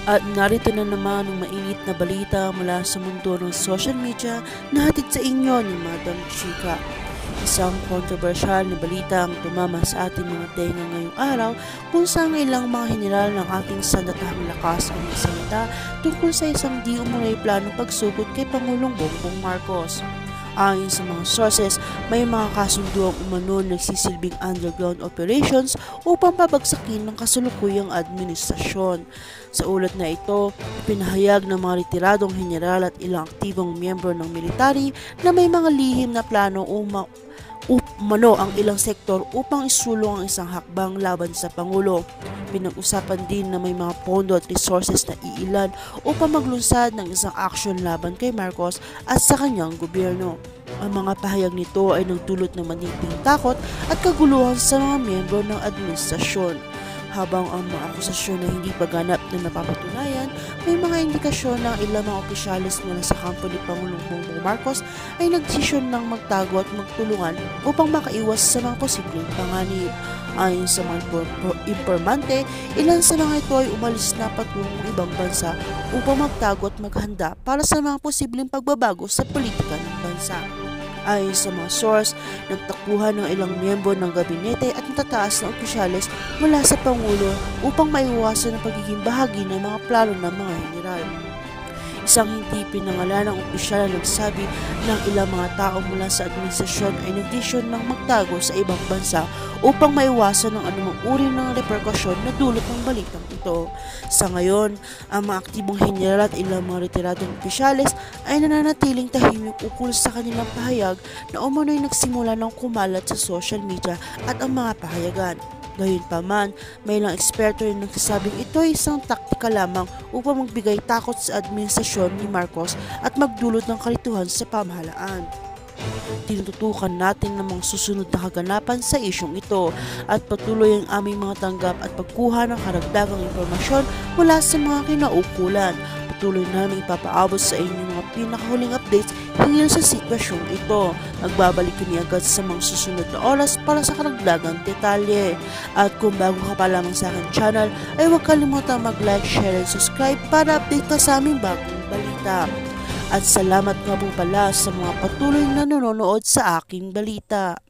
At narito na naman ang mainit na balita mula sa mundo ng social media na hatid sa inyo ni Madam Chika. Isang kontrobersyal na balita ang tumama sa ating mga tenga ngayong araw kung saan ilang mga general ng ating sandatahang lakas ang nagsalita tungkol sa isang di umunoy planong pagsugod kay Pangulong Bongbong Marcos. Ayon sa mga sources, may mga kasunduang umano nagsisilbing underground operations upang pabagsakin ng kasalukuyang administrasyon. Sa ulat na ito, ipinahayag ng mga retiradong general at ilang aktibong miyembro ng military na may mga lihim na plano umano ang ilang sektor upang isulong ang isang hakbang laban sa Pangulo. Pinag-usapan din na may mga pondo at resources na iilan upang maglunsad ng isang aksyon laban kay Marcos at sa kanyang gobyerno. Ang mga pahayag nito ay nagdulot ng matinding takot at kaguluhan sa mga miyembro ng administrasyon. Habang ang mga akusasyon na hindi paganap na napapatunayan, may mga indikasyon na ilang mga opisyalis mula sa kampo ni Pangulong Bongbong Marcos ay nagdesisyon ng magtago at magtulungan upang makaiwas sa mga posibleng panganib. Ayon sa mga impormante, ilan sa mga ito ay umalis na patungong ibang bansa upang magtago at maghanda para sa mga posibleng pagbabago sa politika ng bansa. Ayon sa mga source, nagtakbuhan ng ilang miyembro ng gabinete at matataas na opisyales mula sa Pangulo upang maiwasan ang pagiging bahagi ng mga plano ng mga general. Isang hindi pinangalan ng opisyal na nagsabi ng ilang mga tao mula sa administrasyon ay nagdesisyon ng magtago sa ibang bansa upang maiwasan ang anumang uri ng reperkusyon na dulot ng balitang ito. Sa ngayon, ang mga aktibong general at ilang mga retiradong opisyales ay nananatiling tahimik ukol sa kanilang pahayag na umano'y nagsimula ng kumalat sa social media at ang mga pahayagan. Gayunpaman, may ilang eksperto rin nagsasabing ito ay isang taktika lamang upang magbigay takot sa administrasyon ni Marcos at magdulot ng kalituhan sa pamahalaan. Tinututukan natin ng mga susunod na kaganapan sa isyong ito at patuloy ang aming mga tanggap at pagkuha ng karagdagang impormasyon mula sa mga kinaukulan. Patuloy namin ipapaabot sa inyo mga pinakahuling updates hinggil sa sitwasyong ito. Magbabalik kami agad sa mga susunod na oras para sa karagdagang detalye. At kung bago ka pa lamang sa aking channel, ay huwag kalimutang mag-like, share, and subscribe para update ka sa aming bagong balita. At salamat nga po pala sa mga patuloy na nanonood sa aking balita.